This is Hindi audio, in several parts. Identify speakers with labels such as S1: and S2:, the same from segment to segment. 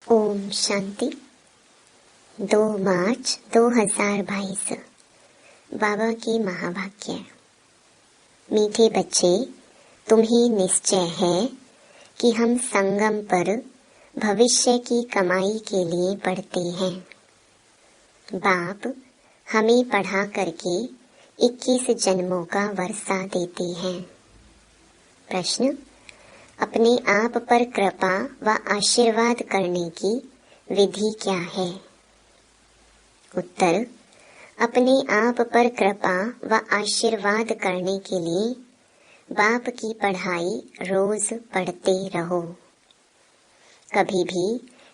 S1: ओम शांति। 2 मार्च 2022 बाबा की महावाक्य। मीठे बच्चे, तुम्हें निश्चय है कि हम संगम पर भविष्य की कमाई के लिए पढ़ते हैं। बाप हमें पढ़ा करके 21 जन्मों का वर्षा देते हैं। प्रश्न: अपने आप पर कृपा व आशीर्वाद करने की विधि क्या है? उत्तर: अपने आप पर कृपा व आशीर्वाद करने के लिए बाप की पढ़ाई रोज पढ़ते रहो। कभी भी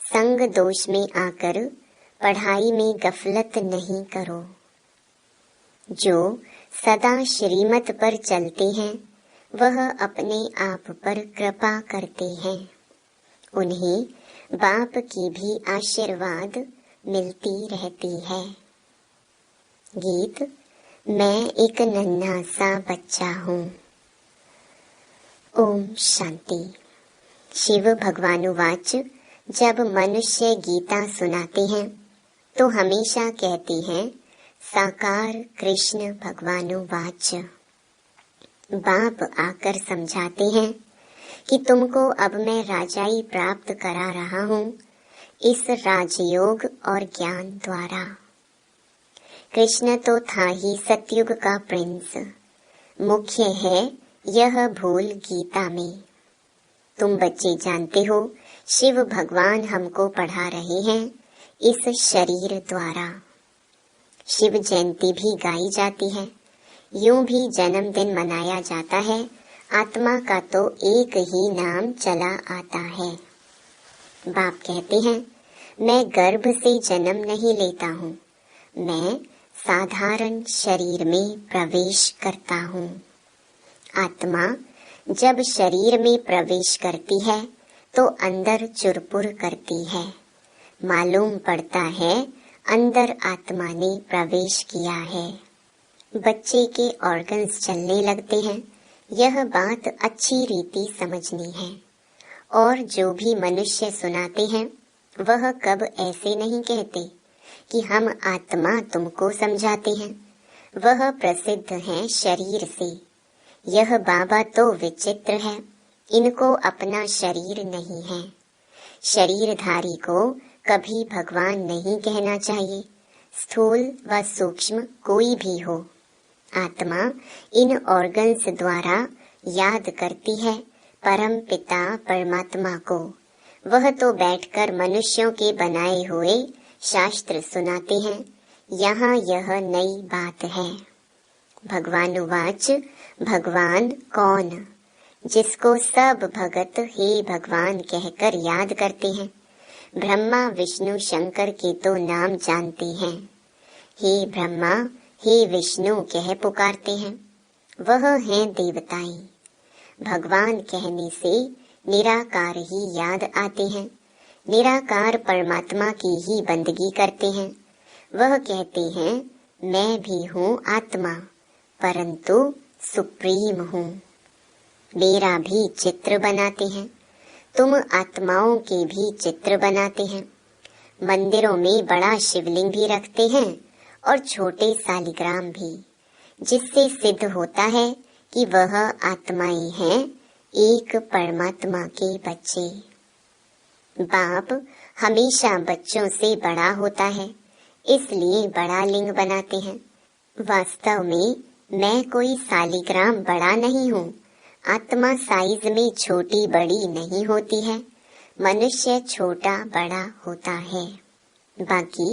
S1: संग दोष में आकर पढ़ाई में गफलत नहीं करो। जो सदा श्रीमत पर चलते हैं वह अपने आप पर कृपा करते हैं। उन्हें बाप की भी आशीर्वाद मिलती रहती है। गीत: मैं एक नन्हा सा बच्चा हूँ। ओम शांति। शिव भगवानुवाच: जब मनुष्य गीता सुनाते हैं तो हमेशा कहते हैं साकार कृष्ण भगवानुवाच। बाप आकर समझाते हैं कि तुमको अब मैं राजाई प्राप्त करा रहा हूँ इस राजयोग और ज्ञान द्वारा। कृष्ण तो था ही सतयुग का प्रिंस। मुख्य है यह भूल गीता में। तुम बच्चे जानते हो शिव भगवान हमको पढ़ा रहे हैं इस शरीर द्वारा। शिव जयंती भी गाई जाती है। यूं भी जन्मदिन मनाया जाता है। आत्मा का तो एक ही नाम चला आता है। बाप कहते हैं मैं गर्भ से जन्म नहीं लेता हूँ, मैं साधारण शरीर में प्रवेश करता हूँ। आत्मा जब शरीर में प्रवेश करती है तो अंदर चुरपुर करती है। मालूम पड़ता है अंदर आत्मा ने प्रवेश किया है। बच्चे के ऑर्गन्स चलने लगते हैं। यह बात अच्छी रीति समझनी है। और जो भी मनुष्य सुनाते हैं वह कब ऐसे नहीं कहते कि हम आत्मा तुमको समझाते हैं। वह प्रसिद्ध है शरीर से। यह बाबा तो विचित्र है। इनको अपना शरीर नहीं है। शरीरधारी को कभी भगवान नहीं कहना चाहिए। स्थूल व सूक्ष्म कोई भी हो, आत्मा इन ऑर्गन्स द्वारा याद करती है परम पिता परमात्मा को। वह तो बैठकर मनुष्यों के बनाए हुए शास्त्र सुनाते हैं। यहाँ यह नई बात है। भगवानुवाच: भगवान कौन? जिसको सब भगत हे भगवान कहकर याद करते हैं। ब्रह्मा विष्णु शंकर के तो नाम जानते हैं। हे ब्रह्मा हे विष्णु कह पुकारते हैं। वह हैं देवताएं। भगवान कहने से निराकार ही याद आते हैं। निराकार परमात्मा की ही बंदगी करते हैं। वह कहते हैं मैं भी हूँ आत्मा, परंतु सुप्रीम हूँ। मेरा भी चित्र बनाते हैं। तुम आत्माओं के भी चित्र बनाते हैं। मंदिरों में बड़ा शिवलिंग भी रखते हैं और छोटे सालिग्राम भी, जिससे सिद्ध होता है कि वह आत्माएं हैं एक परमात्मा के बच्चे। बाप हमेशा बच्चों से बड़ा होता है, इसलिए बड़ा लिंग बनाते हैं। वास्तव में मैं कोई सालिग्राम बड़ा नहीं हूँ। आत्मा साइज में छोटी बड़ी नहीं होती है। मनुष्य छोटा बड़ा होता है। बाकी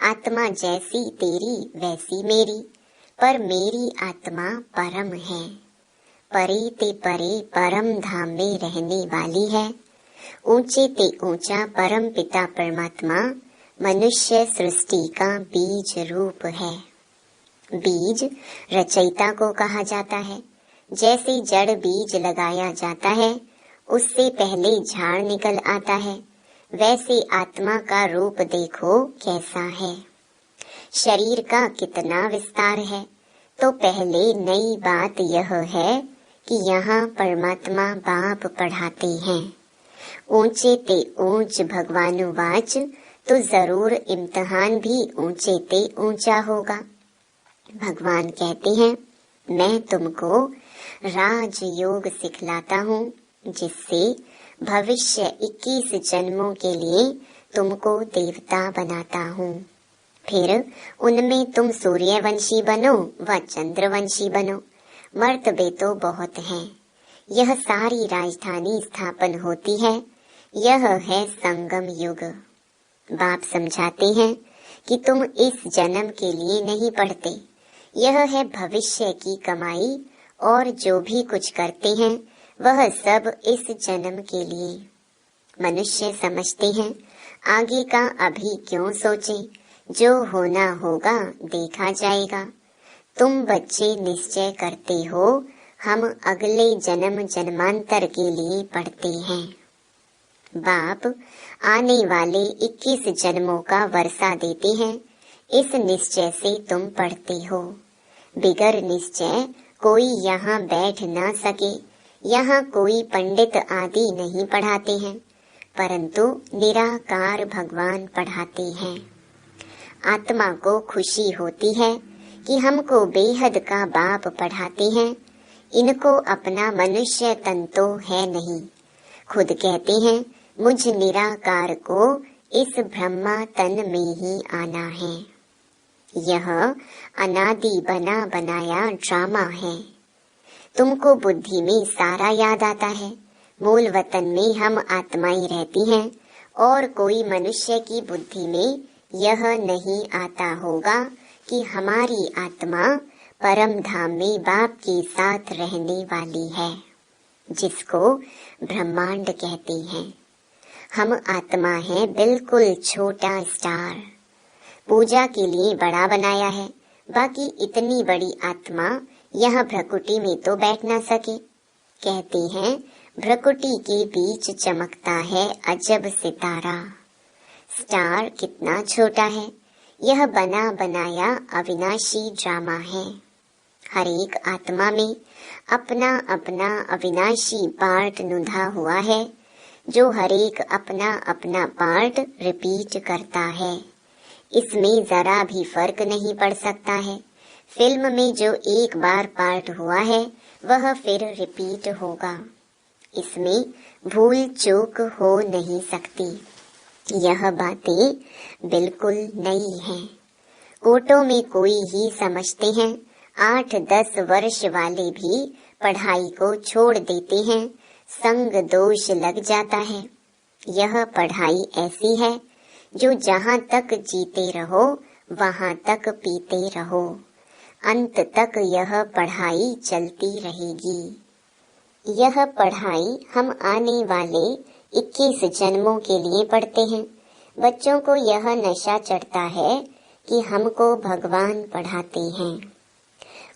S1: आत्मा जैसी तेरी वैसी मेरी, पर मेरी आत्मा परम है। परे ते परे परम धाम में रहने वाली है। ऊंचे ते ऊंचा परम पिता परमात्मा मनुष्य सृष्टि का बीज रूप है। बीज रचयिता को कहा जाता है। जैसे जड़ बीज लगाया जाता है उससे पहले झाड़ निकल आता है, वैसे आत्मा का रूप देखो कैसा है। शरीर का कितना विस्तार है। तो पहले नई बात यह है कि यहाँ परमात्मा बाप पढ़ाते हैं। ऊंचे ते ऊंच भगवानु वाच, तो जरूर इम्तिहान भी ऊंचे ते ऊंचा होगा। भगवान कहते हैं, मैं तुमको राजयोग सिखलाता हूँ, जिससे भविष्य 21 जन्मों के लिए तुमको देवता बनाता हूँ। फिर उनमें तुम सूर्यवंशी बनो व चंद्रवंशी बनो। मर्तबे तो बहुत हैं। यह सारी राजधानी स्थापन होती है। यह है संगम युग। बाप समझाते हैं कि तुम इस जन्म के लिए नहीं पढ़ते। यह है भविष्य की कमाई, और जो भी कुछ करते हैं वह सब इस जन्म के लिए। मनुष्य समझते हैं, आगे का अभी क्यों सोचें, जो होना होगा देखा जाएगा। तुम बच्चे निश्चय करते हो, हम अगले जन्म जन्मांतर के लिए पढ़ते हैं। बाप आने वाले 21 जन्मों का वर्षा देते हैं। इस निश्चय से तुम पढ़ते हो। बिगर निश्चय कोई यहाँ बैठ ना सके। यहाँ कोई पंडित आदि नहीं पढ़ाते हैं, परंतु निराकार भगवान पढ़ाते हैं। आत्मा को खुशी होती है कि हमको बेहद का बाप पढ़ाते हैं। इनको अपना मनुष्य तन तो है नहीं। खुद कहते हैं, मुझ निराकार को इस ब्रह्मा तन में ही आना है। यह अनादि बना बनाया ड्रामा है। तुमको बुद्धि में सारा याद आता है। मूल वतन में हम आत्माएं रहती हैं, और कोई मनुष्य की बुद्धि में यह नहीं आता होगा कि हमारी आत्मा परम धाम में बाप के साथ रहने वाली है, जिसको ब्रह्मांड कहते हैं। हम आत्मा है बिल्कुल छोटा स्टार। पूजा के लिए बड़ा बनाया है, बाकी इतनी बड़ी आत्मा यह भ्रकुटी में तो बैठ ना सके। कहते हैं, भ्रकुटी के बीच चमकता है अजब सितारा। स्टार कितना छोटा है। यह बना बनाया अविनाशी ड्रामा है। हर एक आत्मा में अपना अपना अविनाशी पार्ट नुधा हुआ है, जो हर एक अपना अपना पार्ट रिपीट करता है। इसमें जरा भी फर्क नहीं पड़ सकता है। फिल्म में जो एक बार पार्ट हुआ है वह फिर रिपीट होगा। इसमें भूल चूक हो नहीं सकती। यह बातें बिल्कुल नई हैं। कोटों में कोई ही समझते हैं। 8-10 वर्ष वाले भी पढ़ाई को छोड़ देते हैं। संग दोष लग जाता है। यह पढ़ाई ऐसी है जो जहाँ तक जीते रहो वहाँ तक पीते रहो। अंत तक यह पढ़ाई चलती रहेगी। यह पढ़ाई हम आने वाले 21 जन्मों के लिए पढ़ते हैं। बच्चों को यह नशा चढ़ता है कि हमको भगवान पढ़ाते हैं।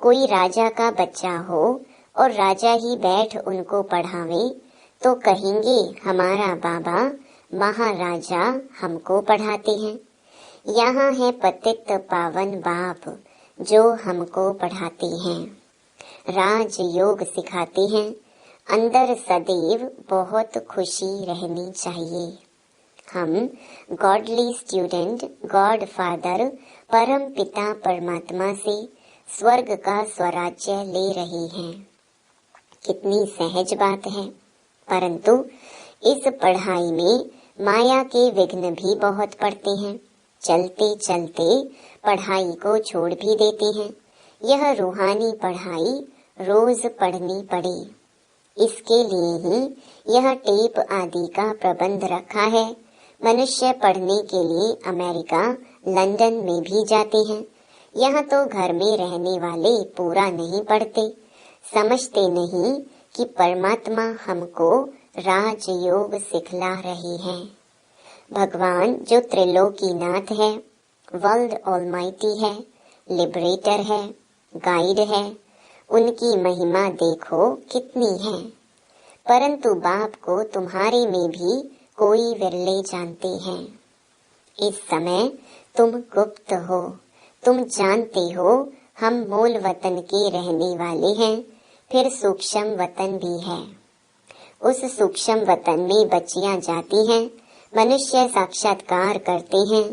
S1: कोई राजा का बच्चा हो और राजा ही बैठ उनको पढ़ावे तो कहेंगे, हमारा बाबा महाराजा हमको पढ़ाते हैं। यहाँ है पतित पावन बाप जो हमको पढ़ाते हैं, राज योग सिखाते हैं। अंदर सदैव बहुत खुशी रहनी चाहिए। हम गॉडली स्टूडेंट गॉड फादर परम पिता परमात्मा से स्वर्ग का स्वराज्य ले रहे हैं। कितनी सहज बात है। परंतु इस पढ़ाई में माया के विघ्न भी बहुत पड़ते हैं। चलते चलते पढ़ाई को छोड़ भी देते हैं। यह रूहानी पढ़ाई रोज पढ़नी पड़े, इसके लिए ही यह टेप आदि का प्रबंध रखा है। मनुष्य पढ़ने के लिए अमेरिका, लंदन में भी जाते हैं। यहाँ तो घर में रहने वाले पूरा नहीं पढ़ते, समझते नहीं कि परमात्मा हमको राजयोग सिखला रहे हैं। भगवान जो त्रिलोकीनाथ है, वर्ल्ड ऑलमाइटी है, लिबरेटर है, गाइड है, उनकी महिमा देखो कितनी है। परंतु बाप को तुम्हारे में भी कोई विरले जानते हैं। इस समय तुम गुप्त हो। तुम जानते हो हम मूल वतन के रहने वाले हैं, फिर सूक्ष्म वतन भी है। उस सूक्ष्म वतन में बच्चियां जाती हैं, मनुष्य साक्षात्कार करते हैं।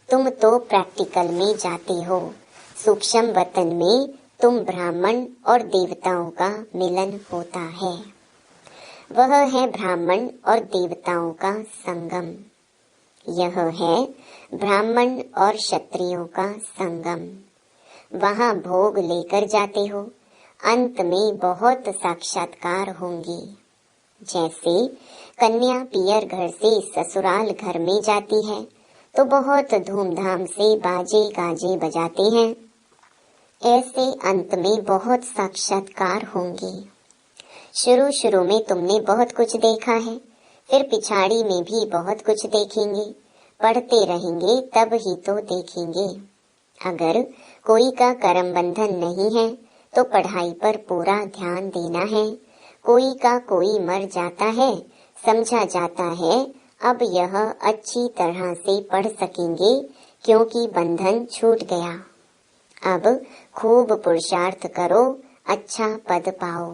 S1: तुम तो प्रैक्टिकल में जाते हो। सूक्ष्म वतन में तुम ब्राह्मण और देवताओं का मिलन होता है। वह है ब्राह्मण और देवताओं का संगम। यह है ब्राह्मण और क्षत्रियों का संगम। वहाँ भोग लेकर जाते हो, अंत में बहुत साक्षात्कार होंगे। जैसे कन्या पियर घर से ससुराल घर में जाती है तो बहुत धूमधाम से बाजे गाजे बजाते हैं, ऐसे अंत में बहुत साक्षात्कार होंगे। शुरू शुरू में तुमने बहुत कुछ देखा है, फिर पिछाड़ी में भी बहुत कुछ देखेंगे। पढ़ते रहेंगे तब ही तो देखेंगे। अगर कोई का कर्म बंधन नहीं है तो पढ़ाई पर पूरा ध्यान देना है। कोई का कोई मर जाता है, समझा जाता है अब यह अच्छी तरह से पढ़ सकेंगे क्योंकि बंधन छूट गया। अब खूब पुरुषार्थ करो, अच्छा पद पाओ।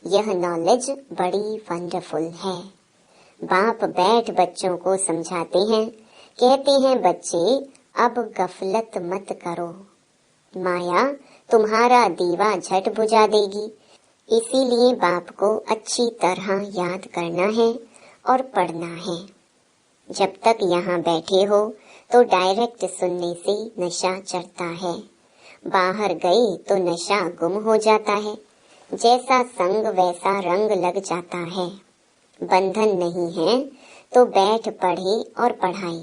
S1: यह नॉलेज बड़ी वंडरफुल है। बाप बैठ बच्चों को समझाते हैं, कहते हैं बच्चे अब गफलत मत करो, माया तुम्हारा दीवा झट बुझा देगी। इसीलिए बाप को अच्छी तरह याद करना है और पढ़ना है। जब तक यहाँ बैठे हो तो डायरेक्ट सुनने से नशा चढ़ता है, बाहर गए तो नशा गुम हो जाता है। जैसा संग वैसा रंग लग जाता है। बंधन नहीं है तो बैठ पढ़े और पढ़ाई।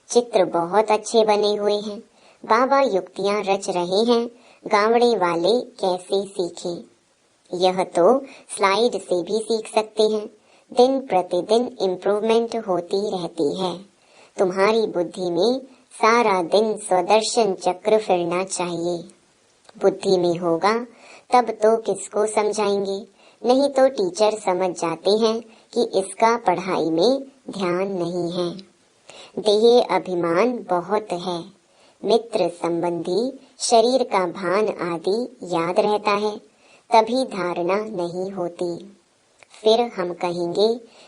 S1: चित्र बहुत अच्छे बने हुए हैं, बाबा युक्तियाँ रच रहे हैं, गावड़े वाले कैसे सीखें। यह तो स्लाइड से भी सीख सकते हैं। दिन प्रतिदिन इम्प्रूवमेंट होती रहती है। तुम्हारी बुद्धि में सारा दिन स्वदर्शन चक्र फिरना चाहिए। बुद्धि में होगा तब तो किसको समझाएंगे, नहीं तो टीचर समझ जाते हैं कि इसका पढ़ाई में ध्यान नहीं है। देह अभिमान बहुत है, मित्र संबंधी शरीर का भान आदि याद रहता है, तभी धारणा नहीं होती। फिर हम कहेंगे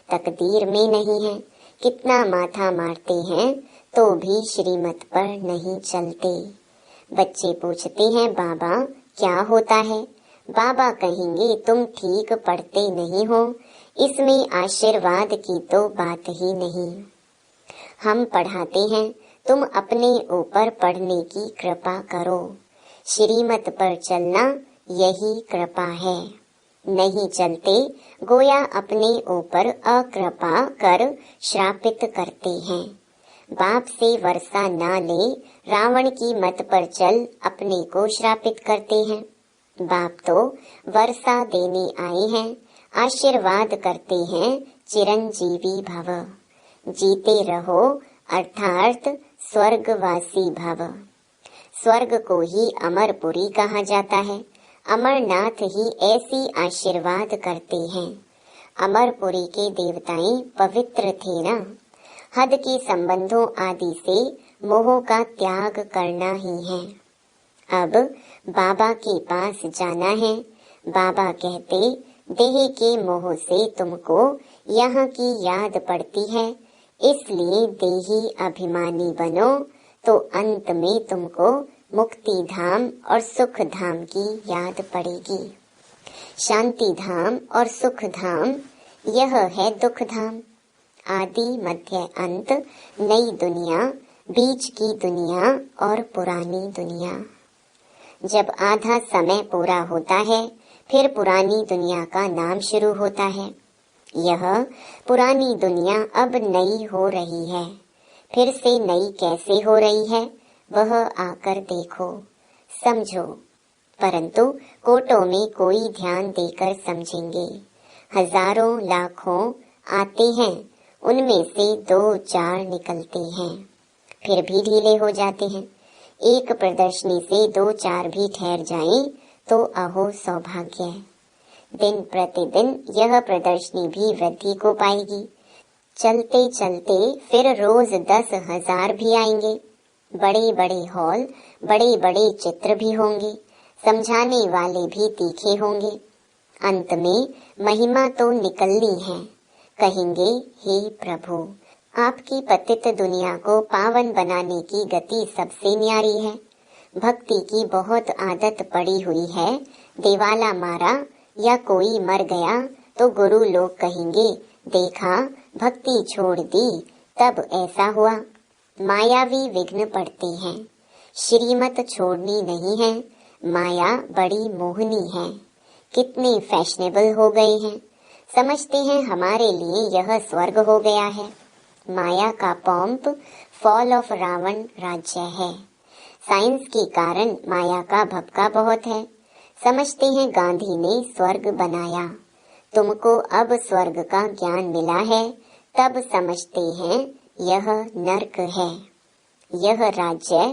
S1: तकदीर में नहीं है। कितना माथा मारते हैं तो भी श्रीमत पर नहीं चलते। बच्चे पूछते हैं बाबा क्या होता है? बाबा कहेंगे तुम ठीक पढ़ते नहीं हो, इसमें आशीर्वाद की तो बात ही नहीं। हम पढ़ाते हैं, तुम अपने ऊपर पढ़ने की कृपा करो। श्रीमत पर चलना यही कृपा है। नहीं चलते गोया अपने ऊपर अकृपा कर श्रापित करते हैं। बाप से वर्षा ना ले, रावण की मत पर चल अपने को श्रापित करते हैं। बाप तो वर्षा देने आए हैं, आशीर्वाद करते हैं चिरंजीवी भव। जीते रहो अर्थात स्वर्गवासी भव। स्वर्ग को ही अमरपुरी कहा जाता है। अमरनाथ ही ऐसी आशीर्वाद करते हैं। अमरपुरी के देवताएं पवित्र थे ना। हद के संबंधों आदि से मोह का त्याग करना ही है। अब बाबा के पास जाना है। बाबा कहते देह के मोह से तुमको यहाँ की याद पड़ती है, इसलिए देही अभिमानी बनो तो अंत में तुमको मुक्ति धाम और सुख धाम की याद पड़ेगी। शांति धाम और सुख धाम यह है दुख धाम। आदि मध्य अंत, नई दुनिया, बीच की दुनिया और पुरानी दुनिया। जब आधा समय पूरा होता है फिर पुरानी दुनिया का नाम शुरू होता है। यह पुरानी दुनिया अब नई हो रही है। फिर से नई कैसे हो रही है वह आकर देखो, समझो। परंतु कोटों में कोई ध्यान देकर समझेंगे। हजारों लाखों आते हैं, उनमें से 2-4 निकलते हैं, फिर भी ढीले हो जाते हैं। एक प्रदर्शनी से 2-4 भी ठहर जाएं तो अहो सौभाग्य। दिन प्रतिदिन यह प्रदर्शनी भी वृद्धि को पाएगी। चलते चलते फिर रोज 10,000 भी आएंगे। बड़े बड़े हॉल, बड़े बड़े चित्र भी होंगे। समझाने वाले भी तीखे होंगे। अंत में महिमा तो निकलनी है। कहेंगे, हे प्रभु, आपकी पतित दुनिया को पावन बनाने की गति सबसे न्यारी है। भक्ति की बहुत आदत पड़ी हुई है। देवाला मारा या कोई मर गया तो गुरु लोग कहेंगे, देखा भक्ति छोड़ दी तब ऐसा हुआ। मायावी विघ्न पड़ते हैं। श्रीमत छोड़नी नहीं है। माया बड़ी मोहनी है। कितने फैशनेबल हो गए हैं। समझते हैं हमारे लिए यह स्वर्ग हो गया है। माया का पॉम्प फॉल ऑफ रावण राज्य है। साइंस के कारण माया का भपका बहुत है। समझते हैं गांधी ने स्वर्ग बनाया। तुमको अब स्वर्ग का ज्ञान मिला है, तब समझते हैं यह नर्क है। यह राज्य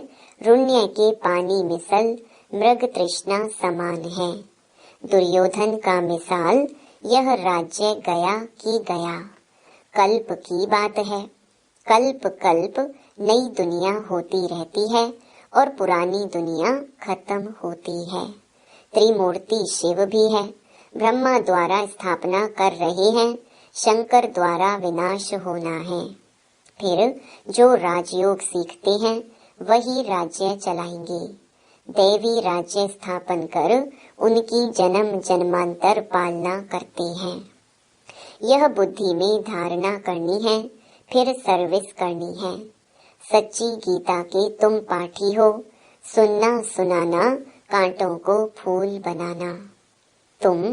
S1: रुण्य के पानी मिसल मृग तृष्णा समान है। दुर्योधन का मिसाल यह राज्य गया कि गया। कल्प की बात है। कल्प कल्प नई दुनिया होती रहती है और पुरानी दुनिया खत्म होती है। त्रिमूर्ति शिव भी है। ब्रह्मा द्वारा स्थापना कर रहे हैं, शंकर द्वारा विनाश होना है। फिर जो राजयोग सीखते हैं वही राज्य चलाएंगे। दैवी राज्य स्थापन कर उनकी जन्म जन्मांतर पालना करते हैं। यह बुद्धि में धारणा करनी है, फिर सर्विस करनी है। सच्ची गीता के तुम पाठी हो। सुनना सुनाना, कांटों को फूल बनाना। तुम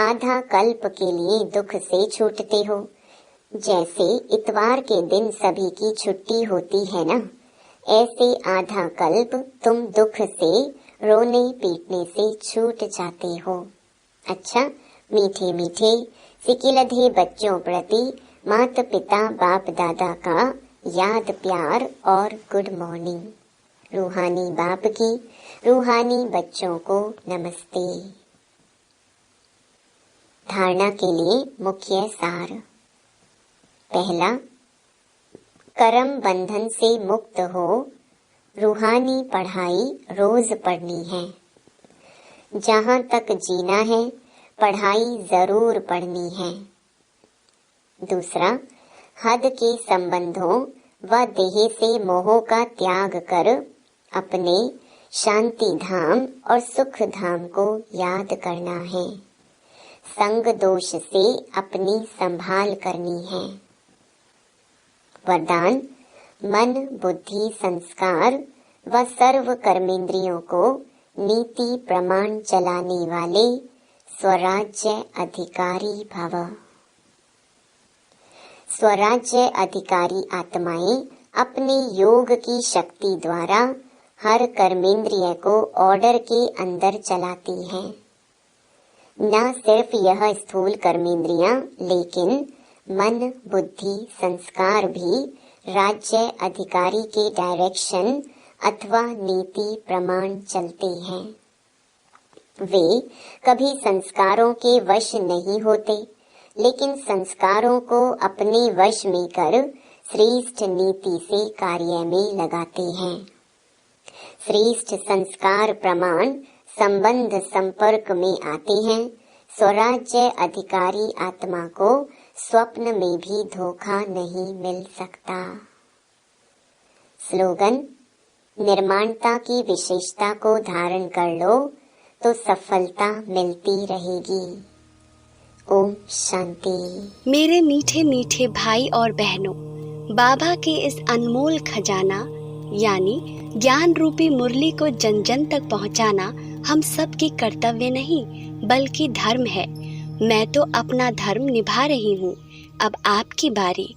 S1: आधा कल्प के लिए दुख से छूटते हो। जैसे इतवार के दिन सभी की छुट्टी होती है ना, ऐसे आधा कल्प तुम दुख से रोने पीटने से छूट जाते हो। अच्छा, मीठे मीठे सिकिलधे बच्चों प्रति माता पिता बाप दादा का याद प्यार और गुड मॉर्निंग। रूहानी बाप की रूहानी बच्चों को नमस्ते। धारणा के लिए मुख्य सार। पहला, कर्म बंधन से मुक्त हो रूहानी पढ़ाई रोज पढ़नी है। जहाँ तक जीना है पढ़ाई जरूर पढ़नी है। दूसरा, हद के संबंधों व देह से मोह का त्याग कर अपने शांति धाम और सुख धाम को याद करना है। संग दोष से अपनी संभाल करनी है। वरदान, मन बुद्धि संस्कार व सर्व कर्मेंद्रियों को नीति प्रमाण चलाने वाले स्वराज्य अधिकारी भव। स्वराज्य अधिकारी आत्माएं अपने योग की शक्ति द्वारा हर कर्मेंद्रिय को ऑर्डर के अंदर चलाती हैं। न सिर्फ यह स्थूल कर्मेंद्रियां, लेकिन मन बुद्धि संस्कार भी राज्य अधिकारी के डायरेक्शन अथवा नीति प्रमाण चलते हैं। वे कभी संस्कारों के वश नहीं होते, लेकिन संस्कारों को अपने वश में कर श्रेष्ठ नीति से कार्य में लगाते हैं। श्रेष्ठ संस्कार प्रमाण संबंध संपर्क में आते हैं। स्वराज्य अधिकारी आत्मा को स्वप्न में भी धोखा नहीं मिल सकता। स्लोगन, निर्माणता की विशेषता को धारण कर लो तो सफलता मिलती रहेगी। ओम शांति।
S2: मेरे मीठे मीठे भाई और बहनों, बाबा के इस अनमोल खजाना यानी ज्ञान रूपी मुरली को जन जन तक पहुंचाना हम सब की कर्तव्य नहीं बल्कि धर्म है। मैं तो अपना धर्म निभा रही हूँ, अब आपकी बारी।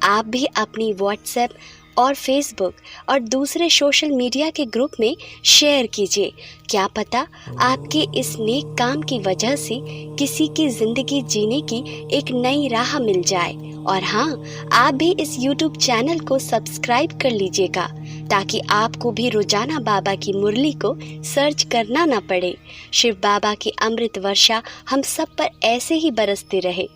S2: आप भी अपनी व्हाट्सएप और फेसबुक और दूसरे सोशल मीडिया के ग्रुप में शेयर कीजिए। क्या पता आपके इस नेक काम की वजह से किसी की जिंदगी जीने की एक नई राह मिल जाए। और हाँ, आप भी इस YouTube चैनल को सब्सक्राइब कर लीजिएगा ताकि आपको भी रोजाना बाबा की मुरली को सर्च करना न पड़े। शिव बाबा की अमृत वर्षा हम सब पर ऐसे ही बरसती रहे।